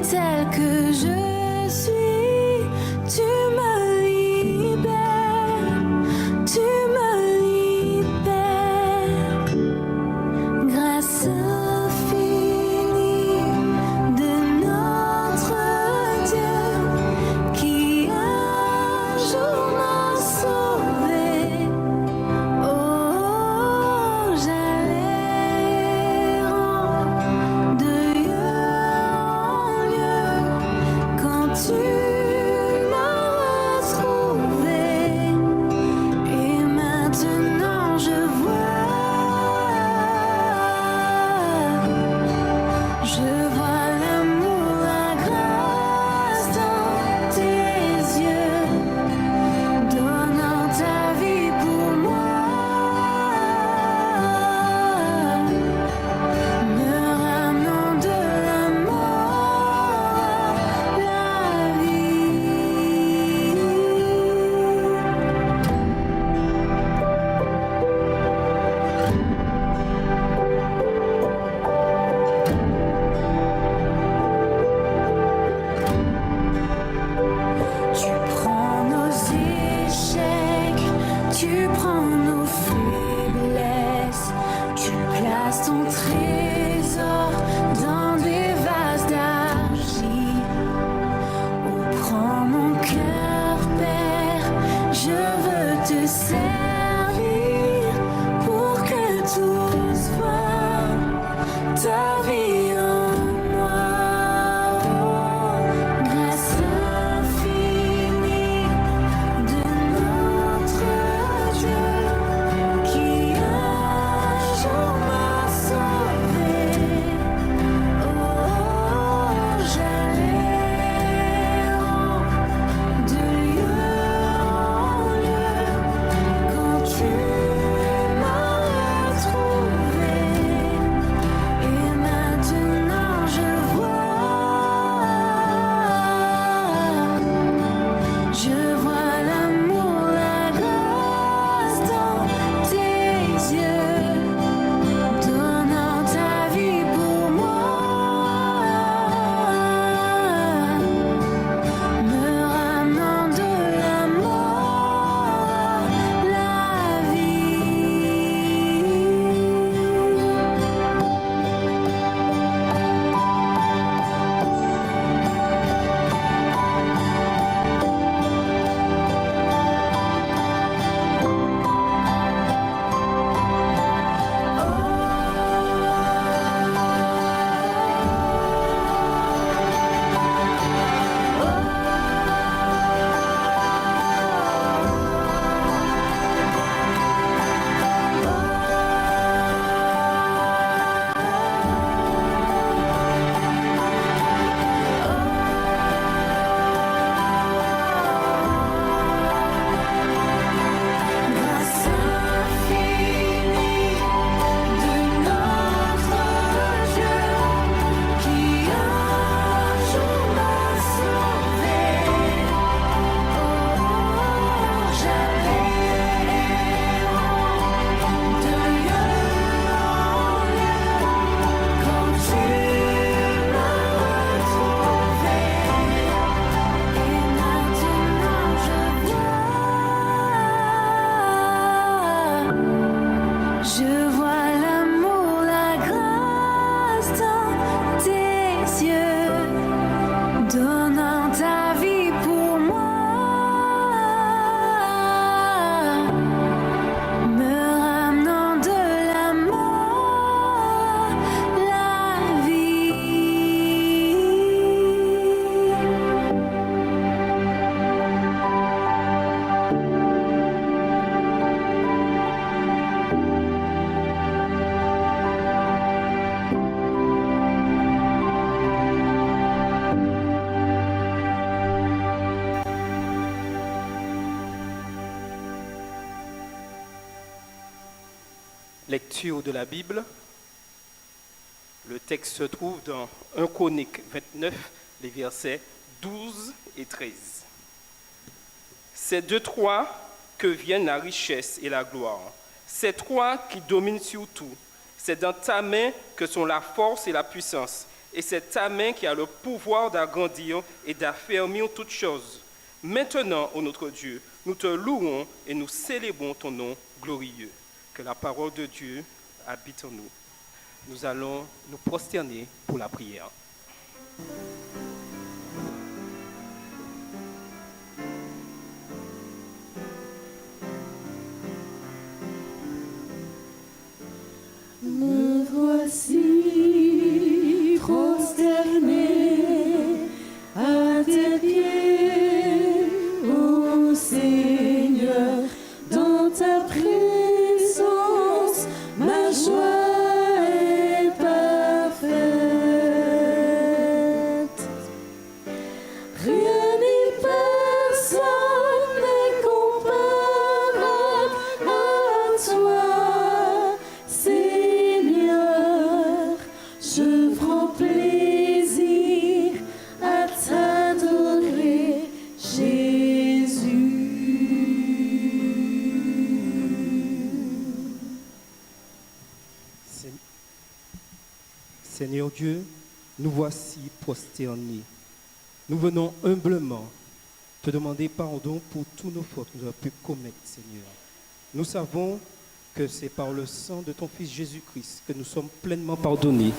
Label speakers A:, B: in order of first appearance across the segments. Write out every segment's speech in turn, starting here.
A: Tel que je suis, tu me libères, tu me libères. Grâce infinie de notre Dieu qui un jour m'a sauvé. Oh, j'allais de lieu en lieu quand tu m'as retrouvé. Et maintenant je vois l'amour, la grâce dans tes yeux, donnant ta vie pour moi, me ramenant de la mort à la Tu prends nos échecs, tu prends nos faiblesses, tu places ton trésor dans des vases d'argile. Oh, prends mon cœur, Père, je veux te servir pour que tout soit ta vie en moi. Grâce infinie de notre Dieu qui un jour m'a sauvé. Oh, j'allais de lieu en lieu quand tu m'as retrouvé. Et maintenant je vois l'amour, la grâce dans tes yeux, donnant ta vie pour moi, me ramenant de la mort à la grâce infinie de notre Dieu qui un jour m'a sauvé. Oh, j'allais de lieu en lieu quand tu m'as retrouvé. Et maintenant je vois l'amour, la grâce dans tes yeux, donnant ta vie pour moi, me ramenant de la mort la vie.
B: Lecture de la Bible. Le texte se trouve dans 1 Chroniques 29, les versets 12 et 13. C'est de toi que viennent la richesse et la gloire. C'est toi qui domines sur tout. C'est dans ta main que sont la force et la puissance. et c'est ta main qui a le pouvoir d'agrandir et d'affermir toutes choses. Maintenant, ô notre Dieu, nous te louons et nous célébrons ton nom glorieux. Que la parole de Dieu habite en nous. Nous allons nous prosterner pour la prière.
A: Me voici prosterné à tes pieds, ô Seigneur, dans ta présence, ma joie est parfaite. Rien ni personne n'est comparable à toi, Seigneur. Je prends plaisir à t'adorer, Jésus.
C: Seigneur Dieu, nous voici prosternés. Nous venons humblement te demander pardon pour tous nos fautes que nous avons pu commettre, Seigneur. Nous savons que c'est par le sang de ton Fils Jésus-Christ que nous sommes pleinement pardonnés.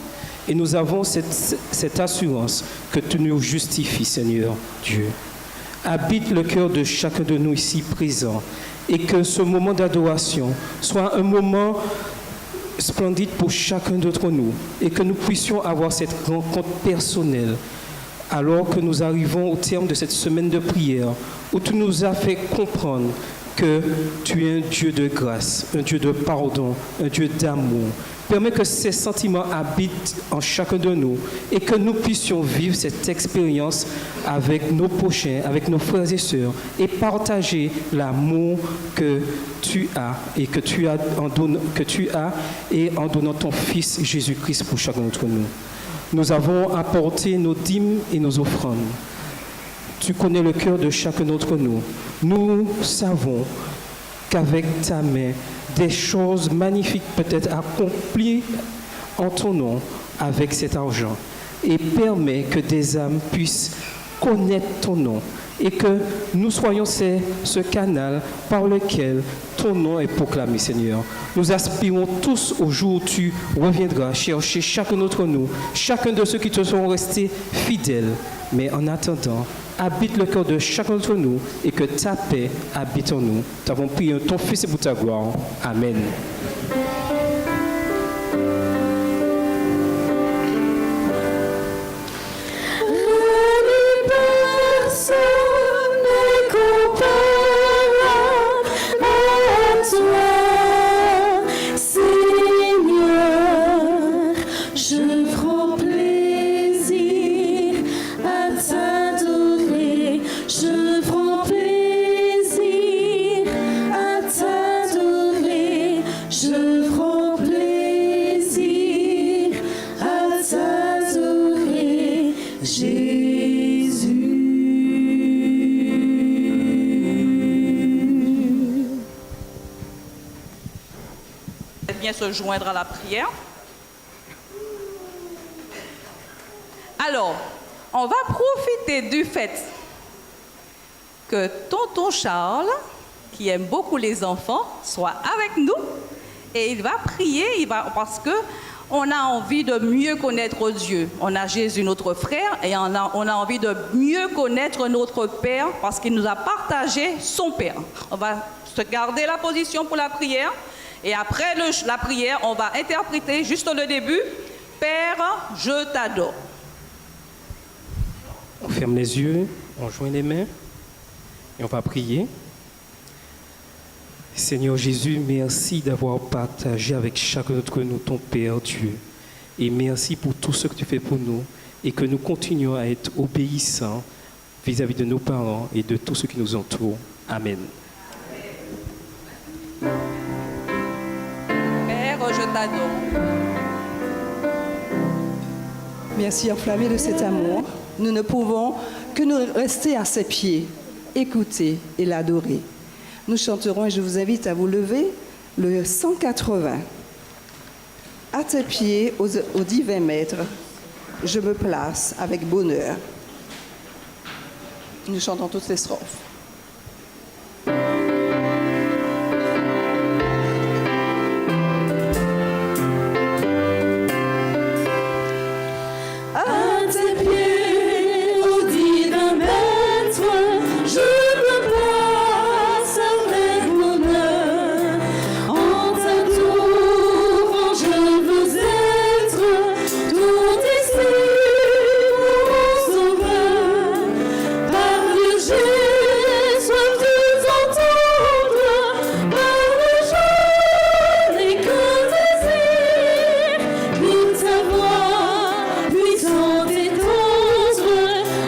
C: Et nous avons cette assurance que tu nous justifies, Seigneur Dieu. Habite le cœur de chacun de nous ici présents et que ce moment d'adoration soit un moment splendide pour chacun d'entre nous et que nous puissions avoir cette rencontre personnelle alors que nous arrivons au terme de cette semaine de prière où tu nous as fait comprendre que tu es un Dieu de grâce, un Dieu de pardon, un Dieu d'amour. Permets que ces sentiments habitent en chacun de nous et que nous puissions vivre cette expérience avec nos prochains, avec nos frères et sœurs et partager l'amour que tu as et que tu as en donnant ton Fils Jésus-Christ pour chacun d'entre nous. Nous avons apporté nos dîmes et nos offrandes. Tu connais le cœur de chacun d'entre nous. Nous savons qu'avec ta main, des choses magnifiques peuvent être accomplies en ton nom avec cet argent. Et permets que des âmes puissent connaître ton nom et que nous soyons ce canal par lequel ton nom est proclamé, Seigneur. Nous aspirons tous au jour où tu reviendras chercher chacun d'entre nous, chacun de ceux qui te sont restés fidèles. Mais en attendant, habite le cœur de chacun d'entre nous et que ta paix habite en nous. Nous avons prié en ton Fils et pour ta gloire. Amen.
D: Se joindre à la prière. Alors, on va profiter du fait que tonton Charles, qui aime beaucoup les enfants, soit avec nous et il va prier, parce que on a envie de mieux connaître Dieu. On a Jésus, notre frère, et on a envie de mieux connaître notre Père parce qu'il nous a partagé son Père. On va se garder la position pour la prière. Et après la prière, on va interpréter juste le début. Père, je t'adore.
C: On ferme les yeux, on joint les mains et on va prier. Seigneur Jésus, merci d'avoir partagé avec chacun d'entre nous ton Père Dieu. Et merci pour tout ce que tu fais pour nous et que nous continuons à être obéissants vis-à-vis de nos parents et de tous ceux qui nous entourent. Amen.
D: Je t'adore.
E: Merci enflammé de cet amour. Nous ne pouvons que nous rester à ses pieds, écouter et l'adorer. Nous chanterons et je vous invite à vous lever le 180. À tes pieds, aux divins maîtres, je me place avec bonheur. Nous chantons toutes les strophes.
A: À tes pieds, maudit d'un maître, je me place avec bonheur. En ta tour, je veux être tout ici pour mon sauveur. Parle, j'ai soif de t'entendre. Parle, je n'ai qu'un désir pour ta voix puissante et tendre.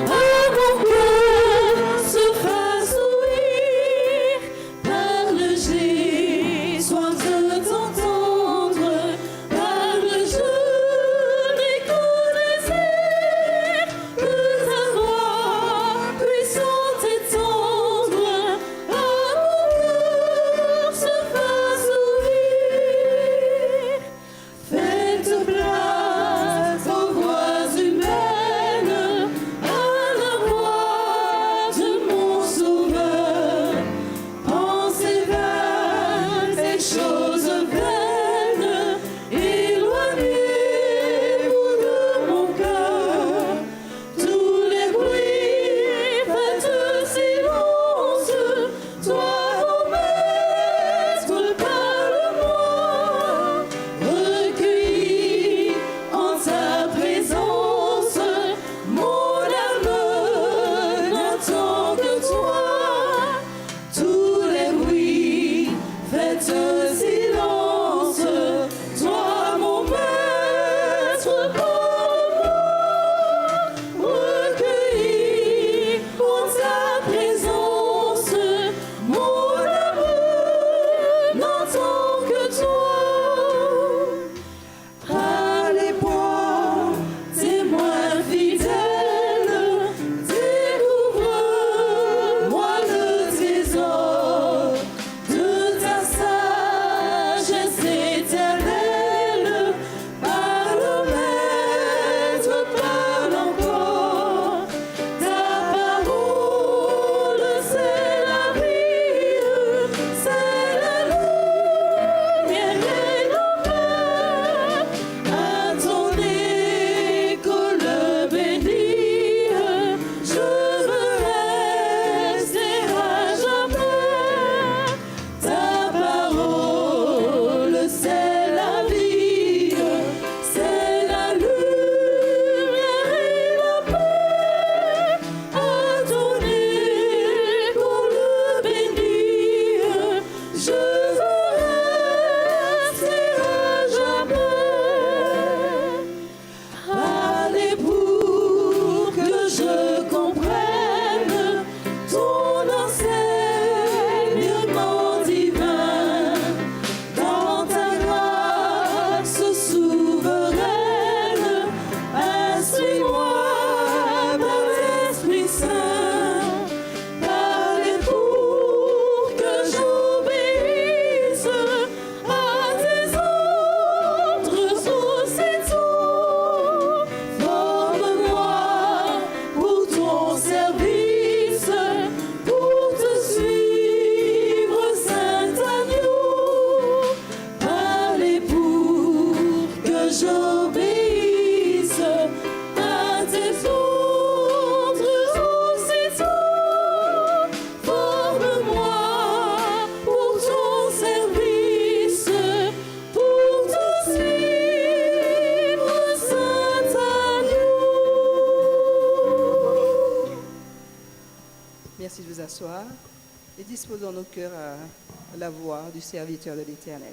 A: À mon cœur se fasse ouïr. Parle, j'ai soif de t'entendre. Parle, je n'ai qu'un désir que ta voix puissante et tendre. À mon cœur se fasse ouïr. Faites place aux voix humaines, à la voix de mon sauveur. Pensez vaines et choses vaines, éloignez-vous de mon cœur. Tous les bruits, faites silence. Toi, mon maître, parle-moi. Recueilli en ta présence, mon âme n'attend que toi. Tous les bruits, faites silence. Toi, mon maître, parle-moi. Recueilli en ta présence, mon âme n'entend que toi. Allez-moi, témoin fidèle, découvre-moi le trésor de ta sagesse éternelle. Parle, maître, parle encore. Ta parole, c'est la vie, c'est la lumière et la paix. À ton école bénie, je veux rester à jamais. Ta parole, c'est la vie, c'est la lumière et la paix. À ton école bénie, je veux rester à jamais. Allez pour que je comprenne ton enseignement divin. Dans ta grâce souveraine, instruis-moi par l'Esprit Saint. Parlez pour que j'obéisse à tes ordres aussitôt. Forme-moi pour ton service, pour te suivre, Saint Agneau. Parlez pour que j'obéisse à tes ordres aussitôt. Forme-moi pour ton service, pour te suivre, Saint Agneau.
E: Merci de vous asseoir et disposons nos cœurs à la voix du serviteur de l'Éternel.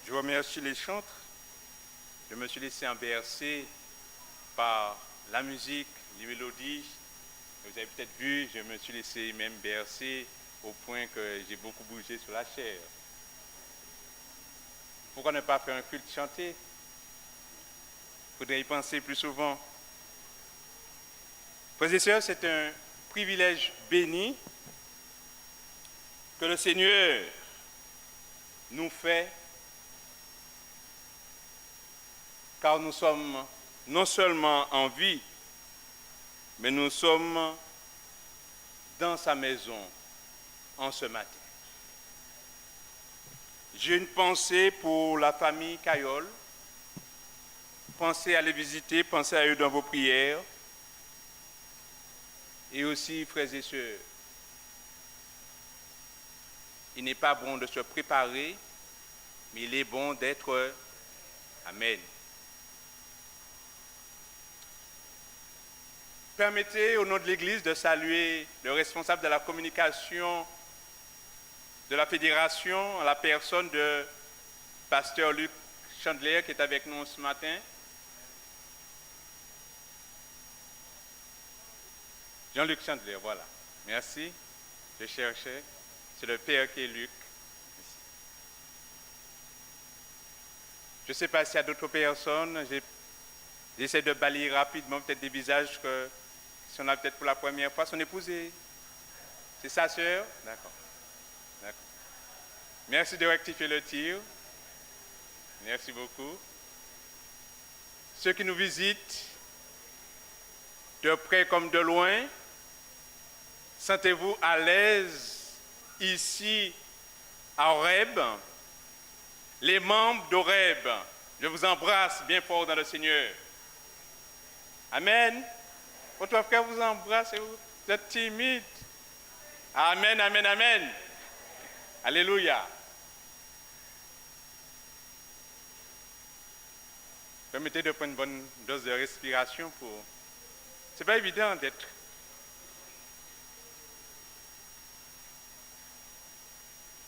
F: Je remercie les chantres. Je me suis laissé embercer par la musique, les mélodies. Vous avez peut-être vu, je me suis laissé même bercer au point que j'ai beaucoup bougé sur la chair. Pourquoi ne pas faire un culte chanté? Il faudrait y penser plus souvent. Frères et sœurs, c'est un privilège béni que le Seigneur nous fait, car nous sommes non seulement en vie, mais nous sommes dans sa maison en ce matin. J'ai une pensée pour la famille Cayol. Pensez à les visiter, pensez à eux dans vos prières. Et aussi, frères et sœurs, il n'est pas bon de se préparer, mais il est bon d'être. Amen. Permettez, au nom de l'Église, de saluer le responsable de la communication de la fédération, à la personne de pasteur Luc Chandler qui est avec nous ce matin. Jean-Luc Chandler, voilà. Merci. Je cherchais. C'est le père qui est Luc. Je ne sais pas s'il y a d'autres personnes. J'essaie de balayer rapidement peut-être des visages que si on a peut-être pour la première fois. Son épouse est... C'est sa sœur? D'accord. D'accord. Merci de rectifier le tir. Merci beaucoup. Ceux qui nous visitent, de près comme de loin, sentez-vous à l'aise ici à Horeb. Les membres d'Horeb, je vous embrasse bien fort dans le Seigneur. Amen. Votre frère vous embrasse et vous êtes timide. Amen, amen, amen. Alléluia. Permettez de prendre une bonne dose de respiration pour... C'est pas évident d'être...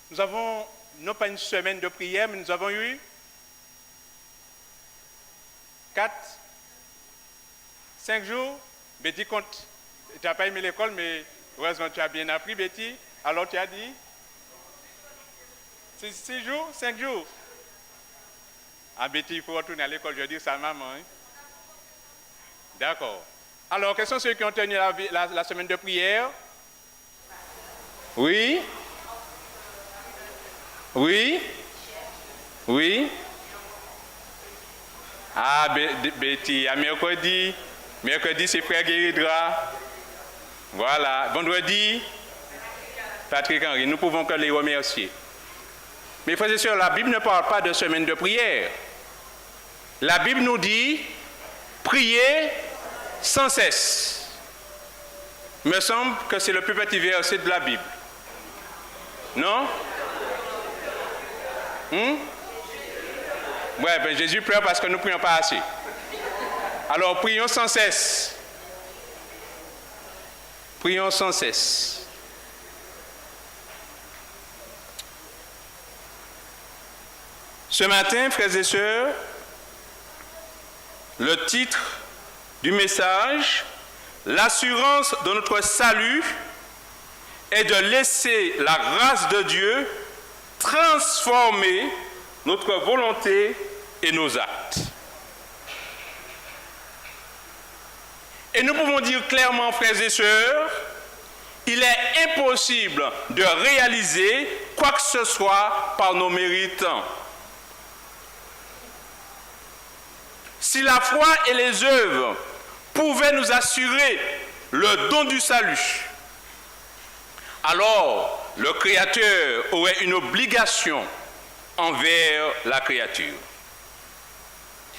F: Nous avons, non pas une semaine de prière, mais nous avons eu 5 jours. Betty compte. Tu n'as pas aimé l'école, mais heureusement tu as bien appris, Betty. Alors tu as dit 6 jours, 5 jours. Ah, Betty, il faut retourner à l'école, je dis ça à maman. Hein? D'accord. Alors, quels sont ceux qui ont tenu la semaine de prière? Oui? Oui? Oui? Ah, Betty, à mercredi. Mercredi, c'est Frère Guéridra. Voilà. Vendredi, Patrick Henry. Nous pouvons que les remercier. Mais frères et sœurs, la Bible ne parle pas de semaine de prière. La Bible nous dit prier sans cesse. Il me semble que c'est le plus petit verset de la Bible. Non? Ouais, ben Jésus pleure parce que nous ne prions pas assez. Alors prions sans cesse. Prions sans cesse. Ce matin, frères et sœurs, le titre du message, l'assurance de notre salut est de laisser la grâce de Dieu transformer notre volonté et nos actes. Et nous pouvons dire clairement, frères et sœurs, il est impossible de réaliser quoi que ce soit par nos mérites. Si la foi et les œuvres pouvaient nous assurer le don du salut, alors le Créateur aurait une obligation envers la créature.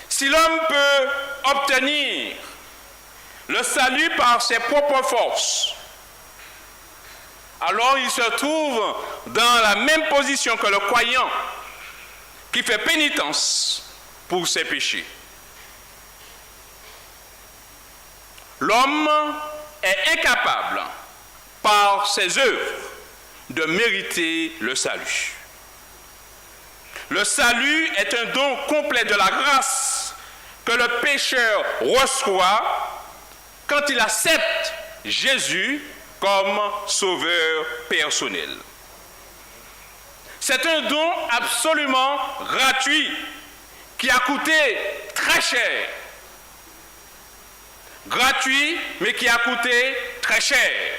F: Si l'homme peut obtenir le salut par ses propres forces, alors il se trouve dans la même position que le croyant qui fait pénitence pour ses péchés. L'homme est incapable, par ses œuvres, de mériter le salut. Le salut est un don complet de la grâce que le pécheur reçoit quand il accepte Jésus comme sauveur personnel. C'est un don absolument gratuit qui a coûté très cher. Gratuit, mais qui a coûté très cher.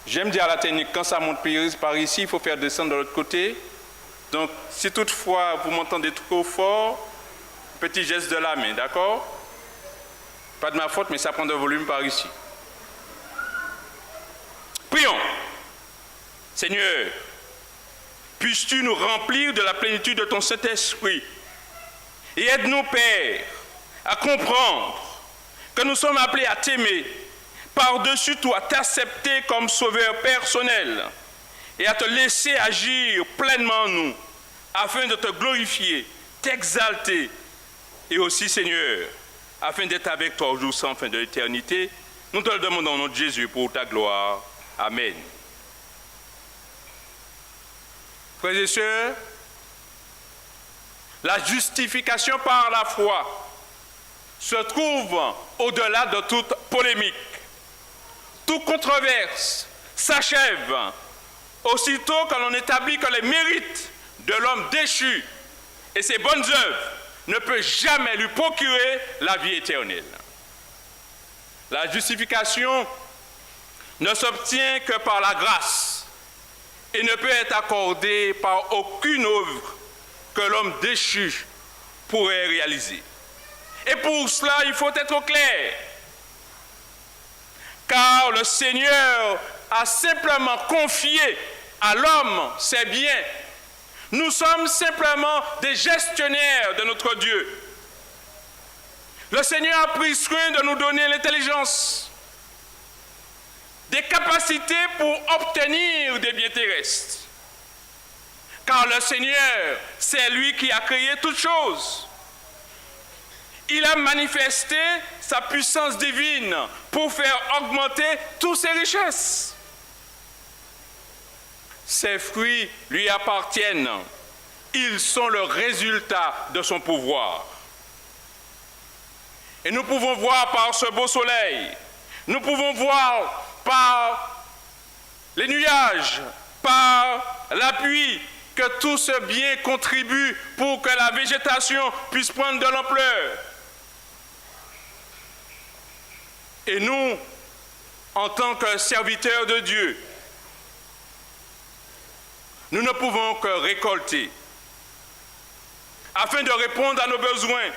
F: J'aime dire à la technique, quand ça monte par ici, il faut faire descendre de l'autre côté. Donc, si toutefois vous m'entendez trop fort, petit geste de la main, d'accord? Pas de ma faute, mais ça prend de volume par ici. Prions. Seigneur, puisses-tu nous remplir de la plénitude de ton Saint-Esprit et aide-nous, Père, à comprendre que nous sommes appelés à t'aimer, par-dessus tout à t'accepter comme sauveur personnel et à te laisser agir pleinement en nous, afin de te glorifier, t'exalter, et aussi, Seigneur, afin d'être avec toi au jour sans fin de l'éternité. Nous te le demandons au nom de Jésus pour ta gloire. Amen. Frères et sœurs, la justification par la foi se trouve au-delà de toute polémique. Toute controverse s'achève aussitôt que l'on établit que les mérites de l'homme déchu et ses bonnes œuvres ne peuvent jamais lui procurer la vie éternelle. La justification ne s'obtient que par la grâce et ne peut être accordée par aucune œuvre que l'homme déchu pourrait réaliser. Et pour cela, il faut être clair. Car le Seigneur a simplement confié à l'homme ses biens. Nous sommes simplement des gestionnaires de notre Dieu. Le Seigneur a pris soin de nous donner l'intelligence, des capacités pour obtenir des biens terrestres. Car le Seigneur, c'est lui qui a créé toutes choses. Il a manifesté sa puissance divine pour faire augmenter toutes ses richesses. Ses fruits lui appartiennent. Ils sont le résultat de son pouvoir. Et nous pouvons voir par ce beau soleil, nous pouvons voir par les nuages, par la pluie, que tout ce bien contribue pour que la végétation puisse prendre de l'ampleur. Et nous, en tant que serviteurs de Dieu, nous ne pouvons que récolter afin de répondre à nos besoins,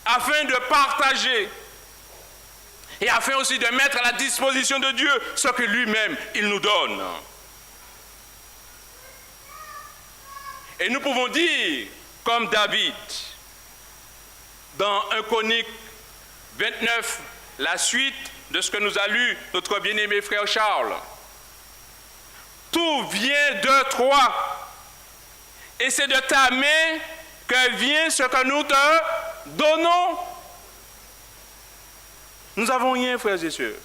F: afin de partager et afin aussi de mettre à la disposition de Dieu ce que lui-même, il nous donne. Et nous pouvons dire, comme David, dans 1 Chronique 29, la suite de ce que nous a lu notre bien-aimé frère Charles. Tout vient de toi, et c'est de ta main que vient ce que nous te donnons. Nous n'avons rien, frères et sœurs.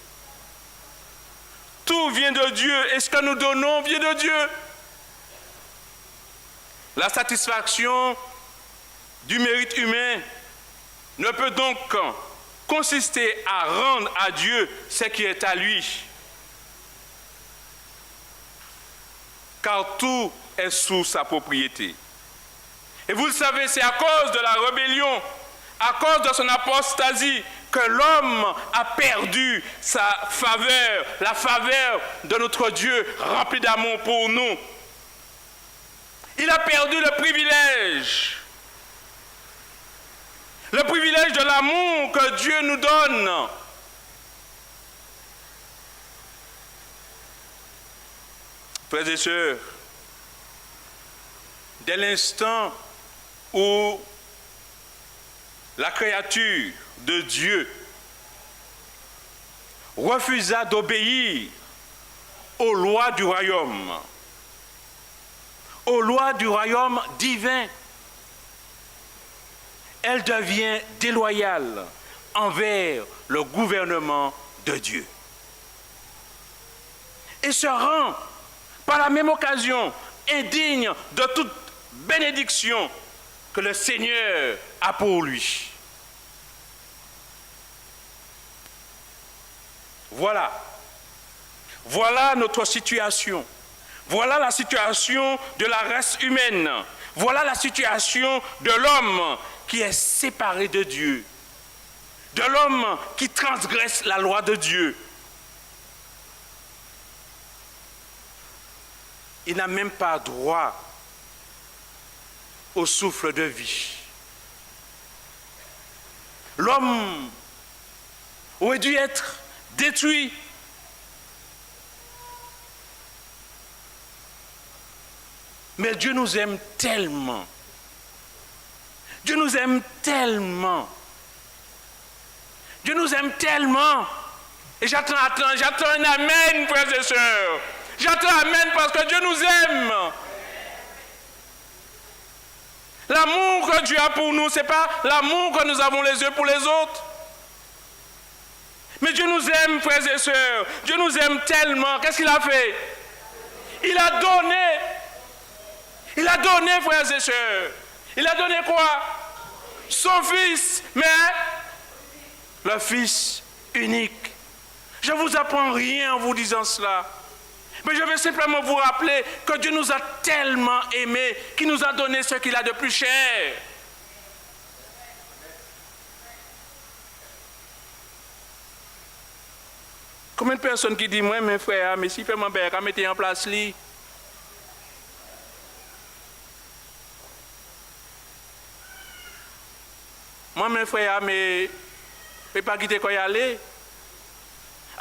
F: Tout vient de Dieu, et ce que nous donnons vient de Dieu. La satisfaction du mérite humain ne peut donc consister à rendre à Dieu ce qui est à lui. Car tout est sous sa propriété. Et vous le savez, c'est à cause de la rébellion, à cause de son apostasie, que l'homme a perdu sa faveur, la faveur de notre Dieu rempli d'amour pour nous. Il a perdu le privilège de l'amour que Dieu nous donne. Frères et sœurs, dès l'instant où la créature de Dieu refusa d'obéir aux lois du royaume, aux lois du royaume divin, elle devient déloyale envers le gouvernement de Dieu. Et se rend, par la même occasion, indigne de toute bénédiction que le Seigneur a pour lui. Voilà Voilà notre situation. Voilà la situation de la race humaine. Voilà la situation de l'homme qui est séparé de Dieu. De l'homme qui transgresse la loi de Dieu. Il n'a même pas droit au souffle de vie. L'homme aurait dû être détruit. Mais Dieu nous aime tellement. Dieu nous aime tellement. Dieu nous aime tellement. Et j'attends un amen, frères et sœurs. J'attends un amen parce que Dieu nous aime. L'amour que Dieu a pour nous, ce n'est pas l'amour que nous avons les uns pour les autres. Mais Dieu nous aime, frères et sœurs. Dieu nous aime tellement. Qu'est-ce qu'il a fait? Il a donné. Il a donné, frères et sœurs. Il a donné quoi? Son fils, mais le fils unique. Je ne vous apprends rien en vous disant cela. Mais je veux simplement vous rappeler que Dieu nous a tellement aimés qu'il nous a donné ce qu'il a de plus cher. Combien de personnes qui disent, moi, mes frères, mais si fait mon père, quand mettez en place lui. Moi, mes frères, mais je ne peux pas quitter quand y aller.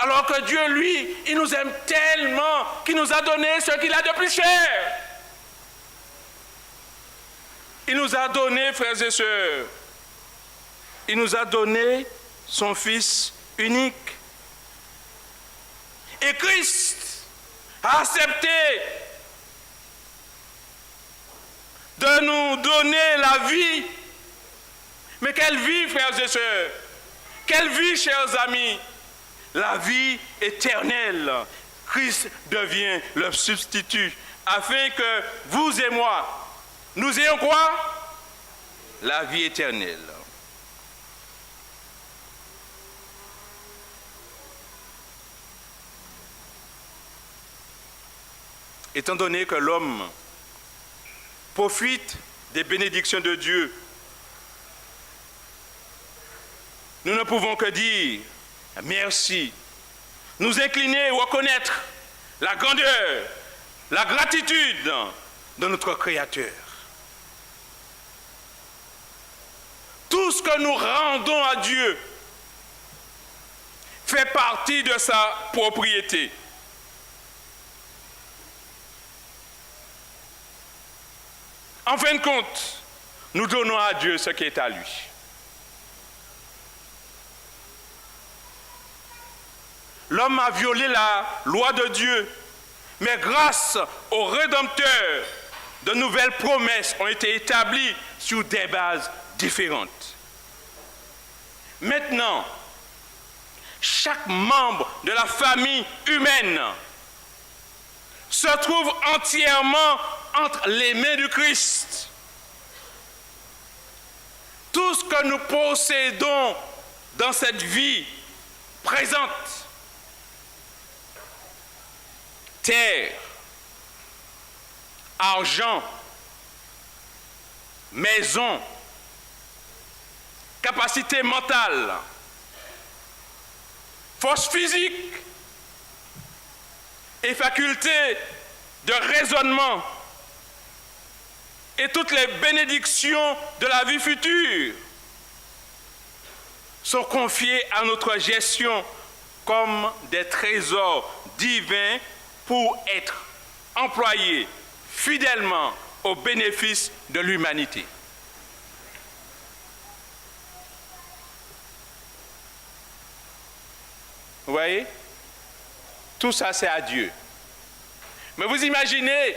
F: Alors que Dieu, lui, il nous aime tellement qu'il nous a donné ce qu'il a de plus cher. Il nous a donné, frères et sœurs, il nous a donné son Fils unique. Et Christ a accepté de nous donner la vie. Mais quelle vie, frères et sœurs? Quelle vie, chers amis? La vie éternelle. Christ devient le substitut afin que vous et moi, nous ayons quoi? La vie éternelle. Étant donné que l'homme profite des bénédictions de Dieu, nous ne pouvons que dire merci, nous incliner et reconnaître la grandeur, la gratitude de notre Créateur. Tout ce que nous rendons à Dieu fait partie de sa propriété. En fin de compte, nous donnons à Dieu ce qui est à lui. L'homme a violé la loi de Dieu, mais grâce au Rédempteur, de nouvelles promesses ont été établies sur des bases différentes. Maintenant, chaque membre de la famille humaine se trouve entièrement entre les mains du Christ. Tout ce que nous possédons dans cette vie présente, terre, argent, maison, capacité mentale, force physique et faculté de raisonnement et toutes les bénédictions de la vie future sont confiées à notre gestion comme des trésors divins pour être employés fidèlement au bénéfice de l'humanité. Vous voyez? Tout ça, c'est à Dieu. Mais vous imaginez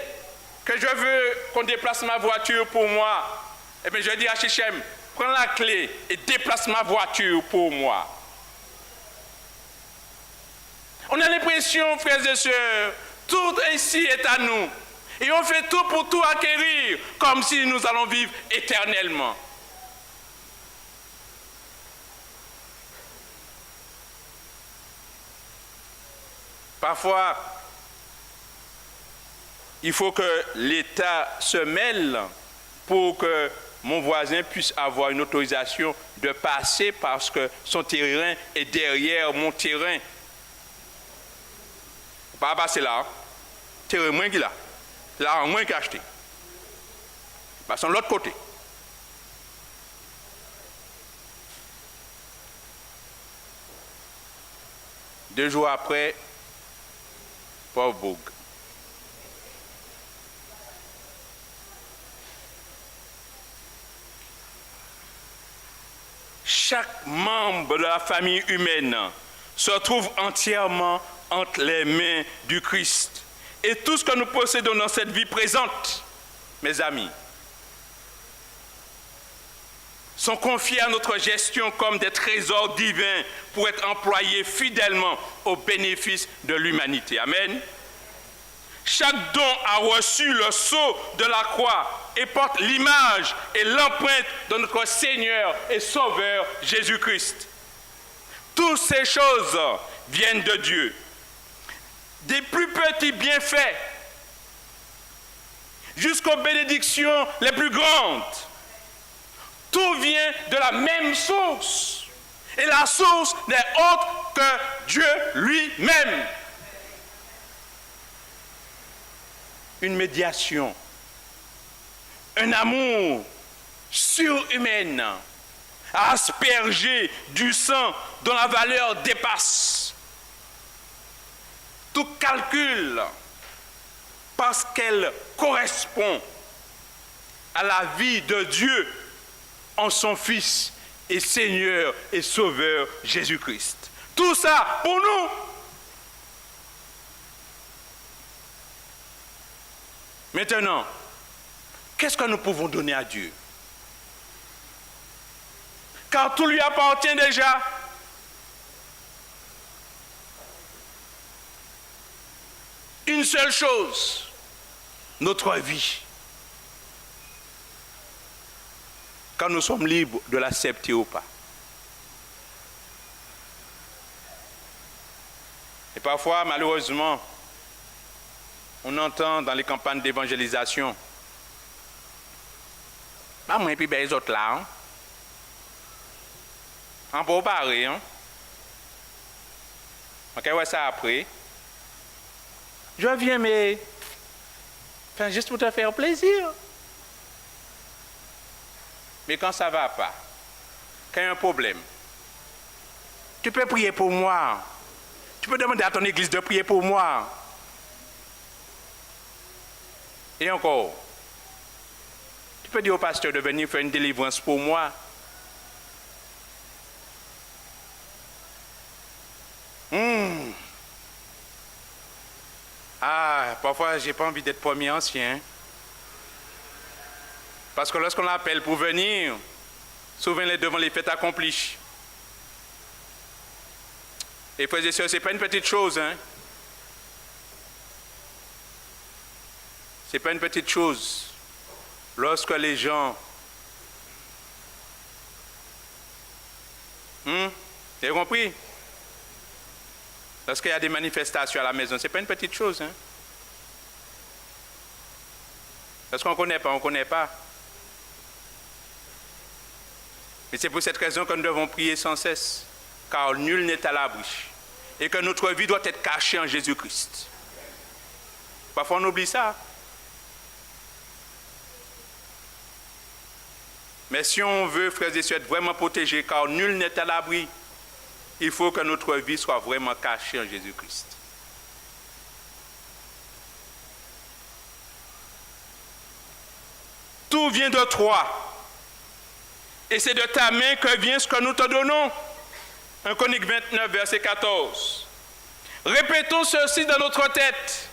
F: que je veux qu'on déplace ma voiture pour moi. Eh bien, je dis à Chichem, prends la clé et déplace ma voiture pour moi. On a l'impression, frères et sœurs, tout ici est à nous. Et on fait tout pour tout acquérir, comme si nous allons vivre éternellement. Parfois, il faut que l'État se mêle pour que mon voisin puisse avoir une autorisation de passer parce que son terrain est derrière mon terrain. Pas passer là, terrain moins qu'il a, là moins qu'il a acheté. Passons de l'autre côté. Deux jours après, pauvre Boug. Chaque membre de la famille humaine se trouve entièrement entre les mains du Christ. Et tout ce que nous possédons dans cette vie présente, mes amis, sont confiés à notre gestion comme des trésors divins pour être employés fidèlement au bénéfice de l'humanité. Amen. Chaque don a reçu le sceau de la croix et porte l'image et l'empreinte de notre Seigneur et Sauveur Jésus-Christ. Toutes ces choses viennent de Dieu. Des plus petits bienfaits jusqu'aux bénédictions les plus grandes. Tout vient de la même source. Et la source n'est autre que Dieu lui-même. Une médiation, un amour surhumain a aspergé du sang dont la valeur dépasse tout calcul parce qu'elle correspond à la vie de Dieu en son Fils et Seigneur et Sauveur Jésus-Christ. Tout ça pour nous. Maintenant, qu'est-ce que nous pouvons donner à Dieu? Car tout lui appartient déjà. Une seule chose, notre vie. Quand nous sommes libres de l'accepter ou pas. Et parfois, malheureusement, on entend dans les campagnes d'évangélisation, pas moi et puis les autres là, hein? On peut parler, hein? Ok, ouais, ça après. Je viens, mais enfin, juste pour te faire plaisir. Mais quand ça ne va pas, quand il y a un problème, tu peux prier pour moi. Tu peux demander à ton église de prier pour moi. Et encore, tu peux dire au pasteur de venir faire une délivrance pour moi. Ah, parfois, je n'ai pas envie d'être premier ancien. Parce que lorsqu'on l'appelle pour venir, souvent les devant les faits accomplis. Et frères et sœurs, ce n'est pas une petite chose, hein. Ce n'est pas une petite chose. Lorsque les gens... Vous avez compris? Lorsqu'il y a des manifestations à la maison, ce n'est pas une petite chose, hein. Lorsqu'on ne connaît pas, on ne connaît pas. Et c'est pour cette raison que nous devons prier sans cesse, car nul n'est à l'abri, et que notre vie doit être cachée en Jésus-Christ. Parfois on oublie ça. Mais si on veut, frères et sœurs, être vraiment protégés, car nul n'est à l'abri, il faut que notre vie soit vraiment cachée en Jésus-Christ. Tout vient de toi. Et c'est de ta main que vient ce que nous te donnons. 1 Chroniques 29, verset 14. Répétons ceci dans notre tête.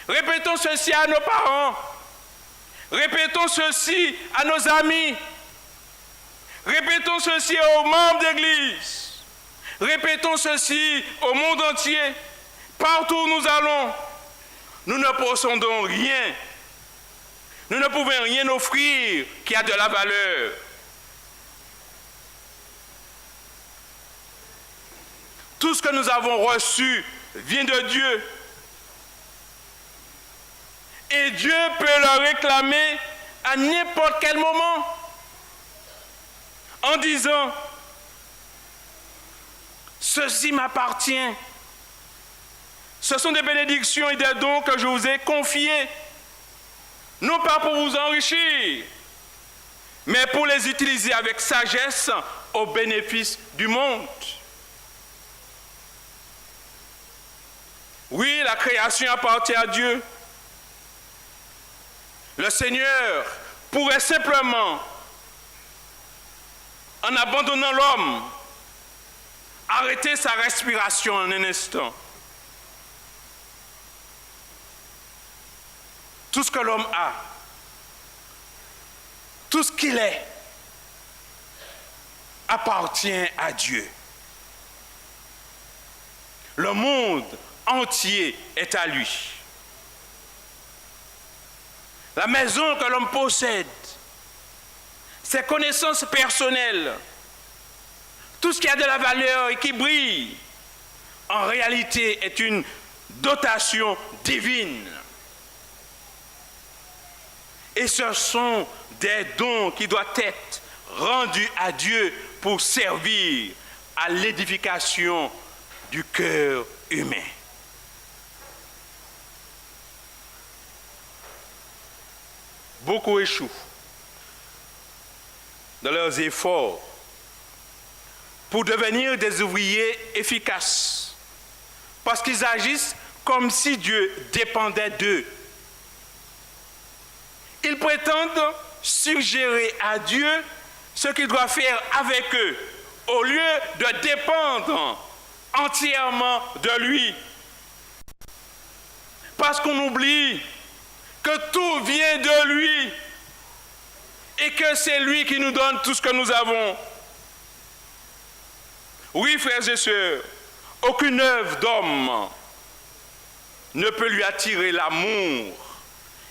F: Répétons ceci à nos parents. Répétons ceci à nos amis. Répétons ceci aux membres d'église. Répétons ceci au monde entier. Partout où nous allons, nous ne possédons rien. Nous ne pouvons rien offrir qui a de la valeur. Tout ce que nous avons reçu vient de Dieu. Et Dieu peut le réclamer à n'importe quel moment en disant « Ceci m'appartient. Ce sont des bénédictions et des dons que je vous ai confiés, non pas pour vous enrichir, mais pour les utiliser avec sagesse au bénéfice du monde. » Oui, la création appartient à Dieu. Le Seigneur pourrait simplement, en abandonnant l'homme, arrêter sa respiration en un instant. Tout ce que l'homme a, tout ce qu'il est, appartient à Dieu. Le monde entier est à lui. La maison que l'homme possède, ses connaissances personnelles, tout ce qui a de la valeur et qui brille, en réalité est une dotation divine. Et ce sont des dons qui doivent être rendus à Dieu pour servir à l'édification du cœur humain. Beaucoup échouent dans leurs efforts pour devenir des ouvriers efficaces, parce qu'ils agissent comme si Dieu dépendait d'eux. Ils prétendent suggérer à Dieu ce qu'il doit faire avec eux, au lieu de dépendre entièrement de lui. Parce qu'on oublie que tout vient de lui et que c'est lui qui nous donne tout ce que nous avons. Oui, frères et sœurs, aucune œuvre d'homme ne peut lui attirer l'amour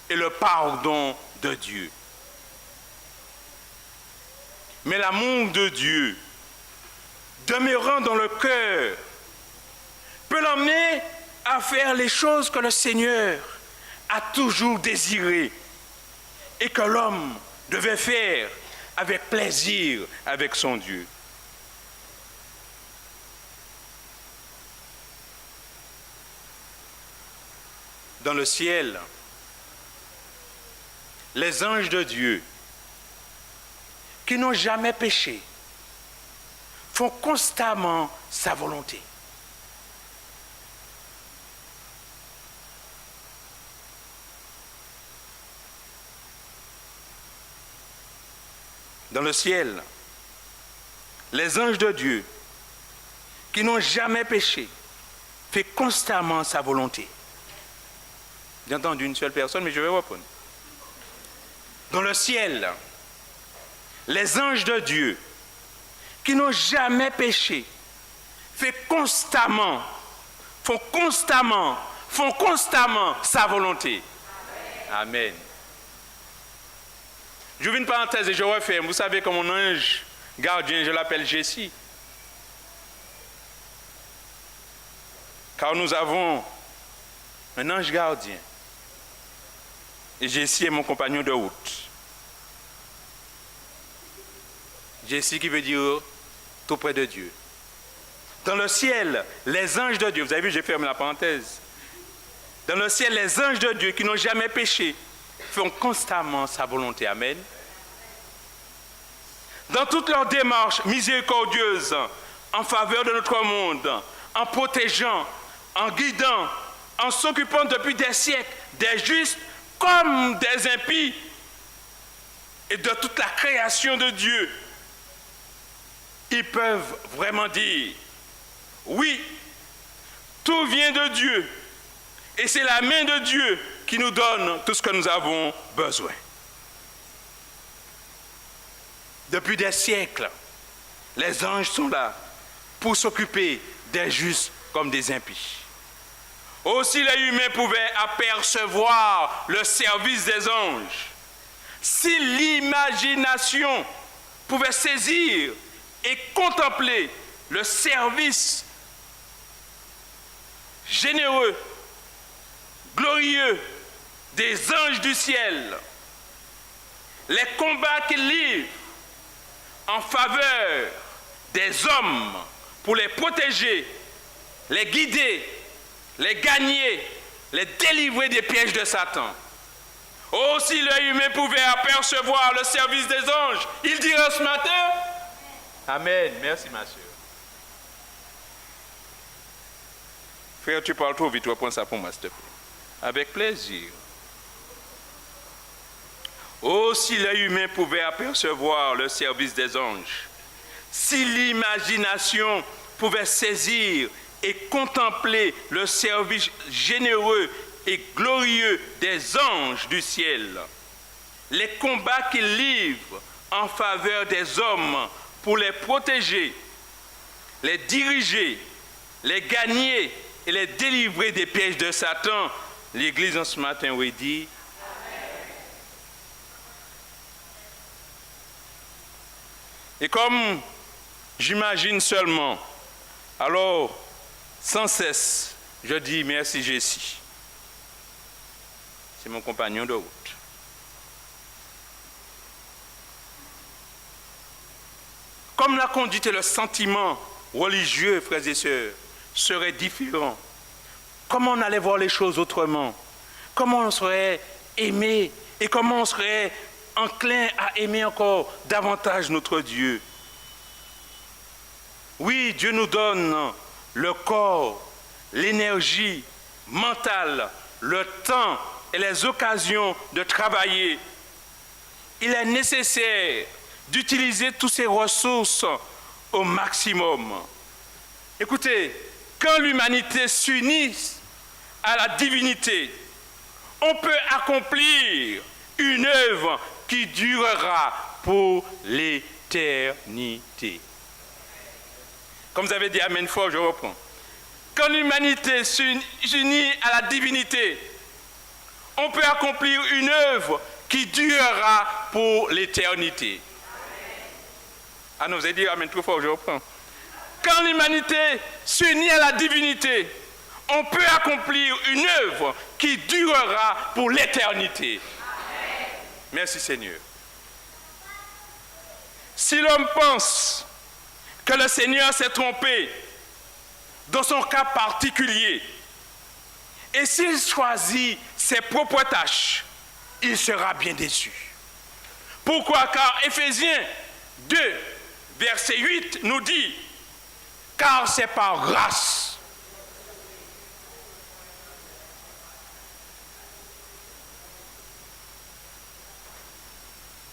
F: et le pardon de Dieu. Mais l'amour de Dieu, demeurant dans le cœur, peut l'emmener à faire les choses que le Seigneur a toujours désiré et que l'homme devait faire avec plaisir avec son Dieu. Dans le ciel, les anges de Dieu, qui n'ont jamais péché, font constamment sa volonté. Dans le ciel, les anges de Dieu, qui n'ont jamais péché, font constamment sa volonté. J'ai entendu une seule personne, mais je vais reprendre. Dans le ciel, les anges de Dieu, qui n'ont jamais péché, font constamment sa volonté. Amen. Je vais une parenthèse et je referme. Vous savez que mon ange gardien, je l'appelle Jessie. Car nous avons un ange gardien. Et Jessie est mon compagnon de route. Jessie qui veut dire tout près de Dieu. Dans le ciel, les anges de Dieu, vous avez vu, j'ai fermé la parenthèse. Dans le ciel, les anges de Dieu qui n'ont jamais péché font constamment sa volonté. Amen. Dans toute leur démarche miséricordieuse en faveur de notre monde, en protégeant, en guidant, en s'occupant depuis des siècles des justes comme des impies et de toute la création de Dieu, ils peuvent vraiment dire, oui, tout vient de Dieu et c'est la main de Dieu qui nous donne tout ce que nous avons besoin. Depuis des siècles, les anges sont là pour s'occuper des justes comme des impies. Aussi les humains pouvaient apercevoir le service des anges. Si l'imagination pouvait saisir et contempler le service généreux, glorieux des anges du ciel, les combats qu'ils livrent en faveur des hommes pour les protéger, les guider, les gagner, les délivrer des pièges de Satan. Oh, si l'œil humain pouvait apercevoir le service des anges, il dirait ce matin, Amen. Merci, ma soeur. Frère, tu parles trop vite, reprends ça pour moi, s'il te plaît. Avec plaisir. Oh, si l'œil humain pouvait apercevoir le service des anges, si l'imagination pouvait saisir et contempler le service généreux et glorieux des anges du ciel, les combats qu'ils livrent en faveur des hommes pour les protéger, les diriger, les gagner et les délivrer des pièges de Satan, l'Église en ce matin oui dit et comme j'imagine seulement, alors sans cesse je dis merci Jessie. C'est mon compagnon de route. Comme la conduite et le sentiment religieux, frères et sœurs, seraient différents, comment on allait voir les choses autrement, comment on serait aimé et comment on serait enclin à aimer encore davantage notre Dieu. Oui, Dieu nous donne le corps, l'énergie mentale, le temps et les occasions de travailler. Il est nécessaire d'utiliser toutes ces ressources au maximum. Écoutez, quand l'humanité s'unit à la divinité, on peut accomplir une œuvre qui durera pour l'éternité. Comme vous avez dit Amen fort, je reprends. Quand l'humanité s'unit à la divinité, on peut accomplir une œuvre qui durera pour l'éternité. Ah non, vous avez dit Amen trop fort, je reprends. Quand l'humanité s'unit à la divinité, on peut accomplir une œuvre qui durera pour l'éternité. Merci Seigneur. Si l'homme pense que le Seigneur s'est trompé dans son cas particulier, et s'il choisit ses propres tâches, il sera bien déçu. Pourquoi? Car Éphésiens 2, verset 8 nous dit, car c'est par grâce.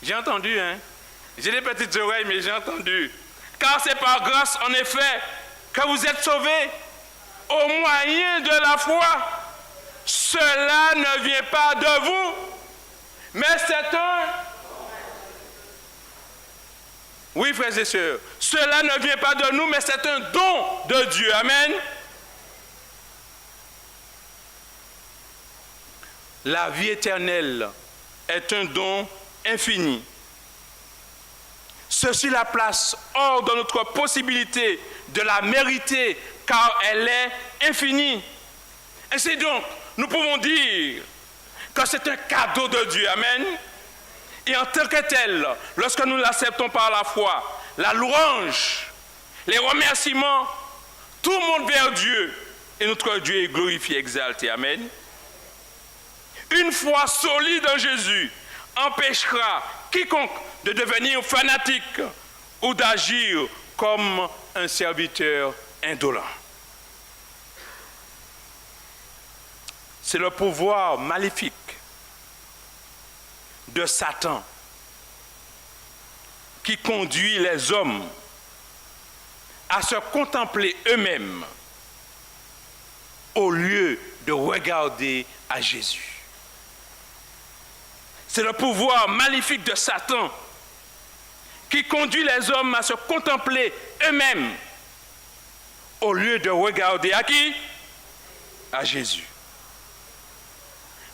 F: J'ai entendu, hein? J'ai des petites oreilles, mais j'ai entendu. Car c'est par grâce, en effet, que vous êtes sauvés au moyen de la foi. Cela ne vient pas de vous, mais c'est un... Oui, frères et sœurs, cela ne vient pas de nous, mais c'est un don de Dieu. Amen. La vie éternelle est un don infini. Ceci la place hors de notre possibilité de la mériter, car elle est infinie. Ainsi donc, nous pouvons dire que c'est un cadeau de Dieu. Amen. Et en tant que tel, lorsque nous l'acceptons par la foi, la louange, les remerciements, tout monte vers Dieu. Et notre Dieu est glorifié, exalté. Amen. Une foi solide en Jésus empêchera quiconque de devenir fanatique ou d'agir comme un serviteur indolent. C'est le pouvoir maléfique de Satan qui conduit les hommes à se contempler eux-mêmes au lieu de regarder à Jésus. C'est le pouvoir maléfique de Satan qui conduit les hommes à se contempler eux-mêmes au lieu de regarder à qui? À Jésus.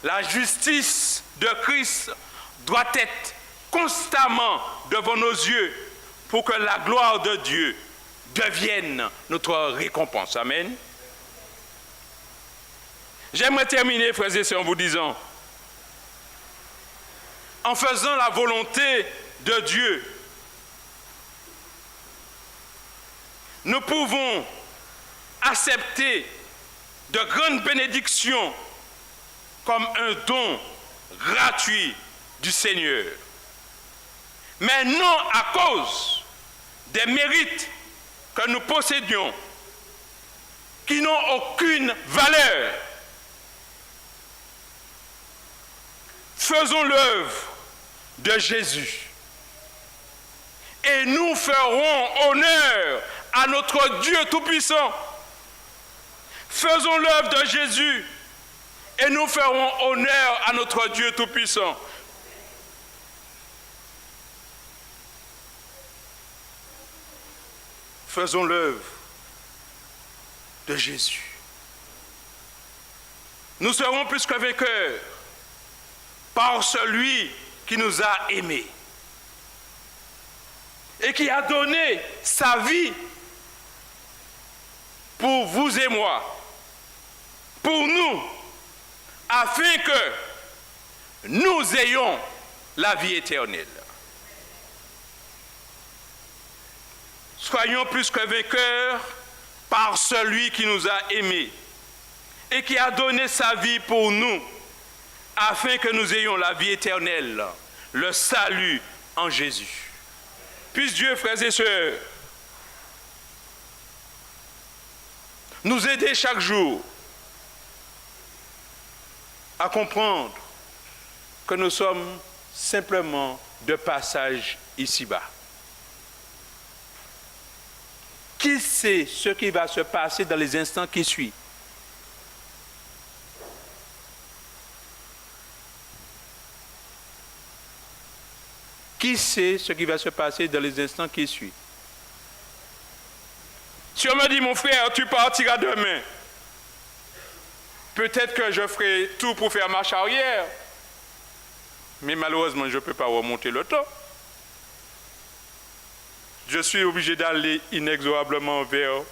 F: La justice de Christ doit être constamment devant nos yeux pour que la gloire de Dieu devienne notre récompense. Amen. J'aimerais terminer, frères et sœurs, en vous disant, en faisant la volonté de Dieu, nous pouvons accepter de grandes bénédictions comme un don gratuit du Seigneur. Mais non à cause des mérites que nous possédions, qui n'ont aucune valeur. Faisons l'œuvre de Jésus et nous ferons honneur à notre Dieu Tout-Puissant. Faisons l'œuvre de Jésus et nous ferons honneur à notre Dieu Tout-Puissant. Faisons l'œuvre de Jésus. Nous serons plus que vainqueurs par celui qui nous a aimés et qui a donné sa vie pour vous et moi, pour nous, afin que nous ayons la vie éternelle. Soyons plus que vainqueurs par celui qui nous a aimés et qui a donné sa vie pour nous, afin que nous ayons la vie éternelle, le salut en Jésus. Puisse Dieu, frères et sœurs, nous aider chaque jour à comprendre que nous sommes simplement de passage ici-bas. Qui sait ce qui va se passer dans les instants qui suivent? Qui sait ce qui va se passer dans les instants qui suivent? Si on me dit, mon frère, tu partiras demain, peut-être que je ferai tout pour faire marche arrière, mais malheureusement, je ne peux pas remonter le temps. Je suis obligé d'aller inexorablement vers.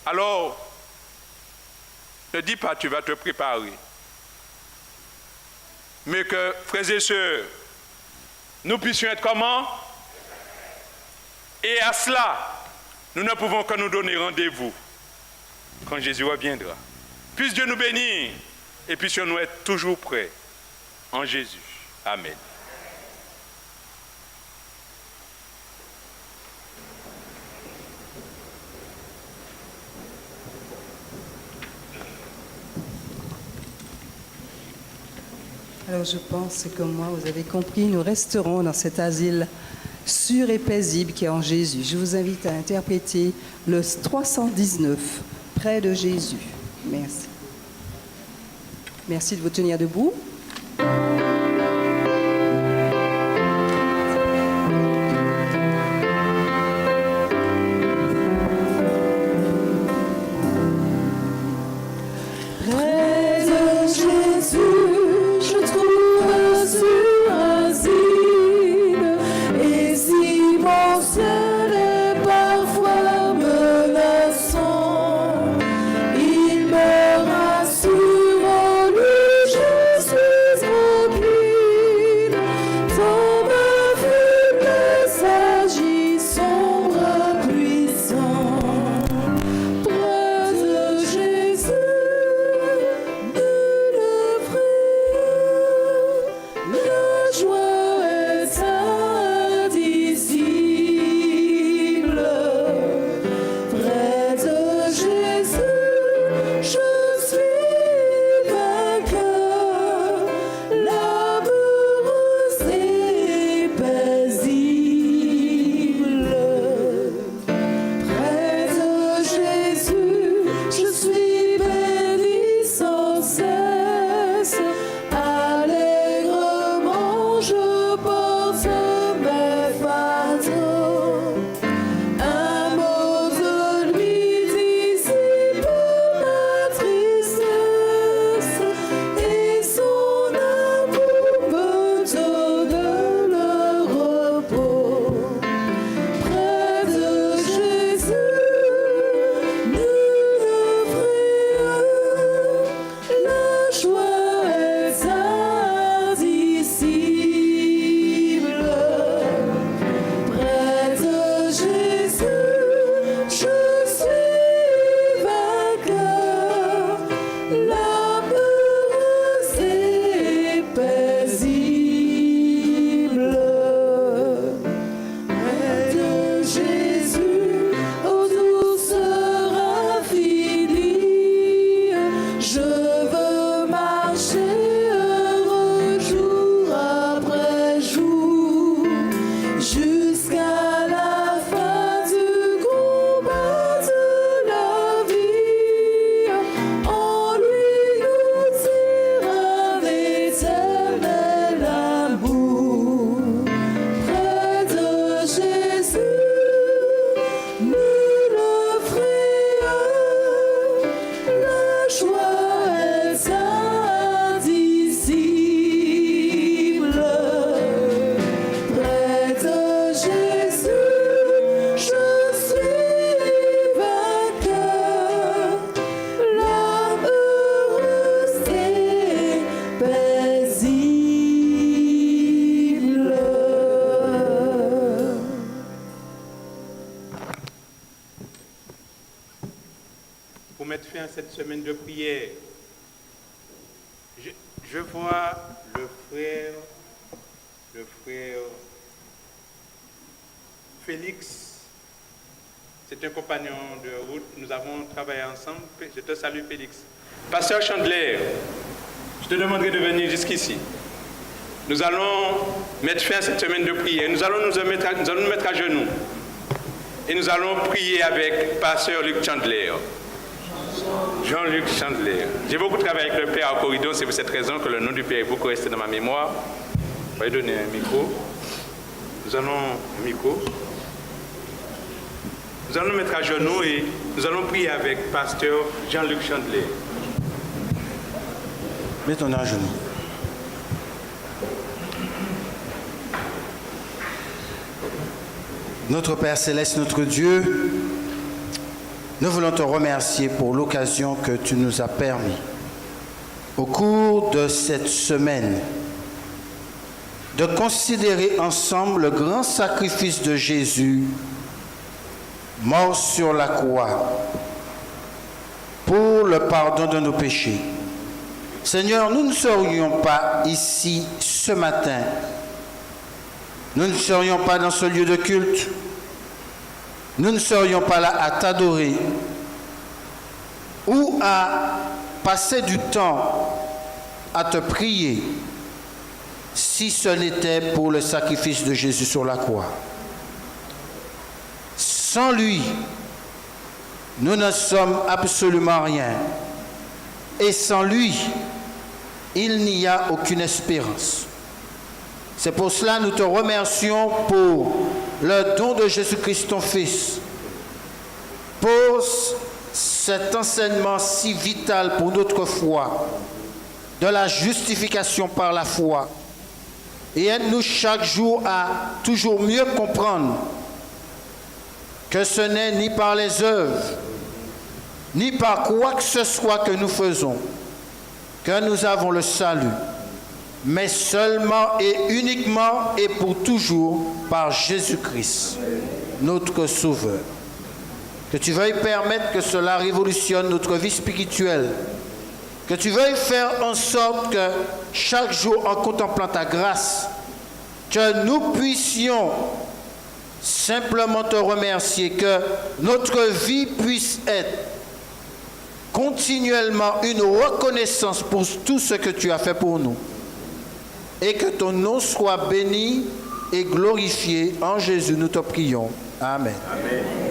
F: Alors, ne dis pas tu vas te préparer. Mais que, frères et sœurs, nous puissions être comment? Et à cela, nous ne pouvons que nous donner rendez-vous quand Jésus reviendra. Puisse Dieu nous bénir et puissions-nous être toujours prêts en Jésus. Amen.
E: Alors je pense que comme moi, vous avez compris, nous resterons dans cet asile sûr et paisible qui est en Jésus. Je vous invite à interpréter le 319, près de Jésus. Merci. Merci de vous tenir debout.
A: Près de Jésus, je trouve sur asile, et si mon ciel est parfois menaçant, il me rassure, en lui je suis
F: cette semaine de prière, je vois le frère Félix. C'est un compagnon de route. Nous avons travaillé ensemble. Je te salue, Félix. Pasteur Chandler, je te demanderai de venir jusqu'ici. Nous allons mettre fin à cette semaine de prière. Nous allons nous mettre à genoux. Et nous allons prier avec Pasteur Luc Chandler. Jean-Luc Chandler. J'ai beaucoup travaillé avec le Père à Corridon. C'est pour cette raison que le nom du Père est beaucoup resté dans ma mémoire. On va lui donner un micro. Nous allons nous mettre à genoux et nous allons prier avec Pasteur Jean-Luc Chandler.
G: Mettons-nous à genoux. Notre Père Céleste, notre Dieu, nous voulons te remercier pour l'occasion que tu nous as permis au cours de cette semaine de considérer ensemble le grand sacrifice de Jésus mort sur la croix pour le pardon de nos péchés. Seigneur, nous ne serions pas ici ce matin. Nous ne serions pas dans ce lieu de culte. Nous ne serions pas là à t'adorer ou à passer du temps à te prier si ce n'était pour le sacrifice de Jésus sur la croix. Sans lui, nous ne sommes absolument rien. Et sans lui, il n'y a aucune espérance. C'est pour cela que nous te remercions pour le don de Jésus-Christ, ton Fils, pour cet enseignement si vital pour notre foi, de la justification par la foi. Et aide-nous chaque jour à toujours mieux comprendre que ce n'est ni par les œuvres, ni par quoi que ce soit que nous faisons, que nous avons le salut, mais seulement et uniquement et pour toujours par Jésus-Christ, notre Sauveur. Que tu veuilles permettre que cela révolutionne notre vie spirituelle, que tu veuilles faire en sorte que chaque jour, en contemplant ta grâce, que nous puissions simplement te remercier, que notre vie puisse être continuellement une reconnaissance pour tout ce que tu as fait pour nous. Et que ton nom soit béni et glorifié. En Jésus, nous te prions. Amen. Amen.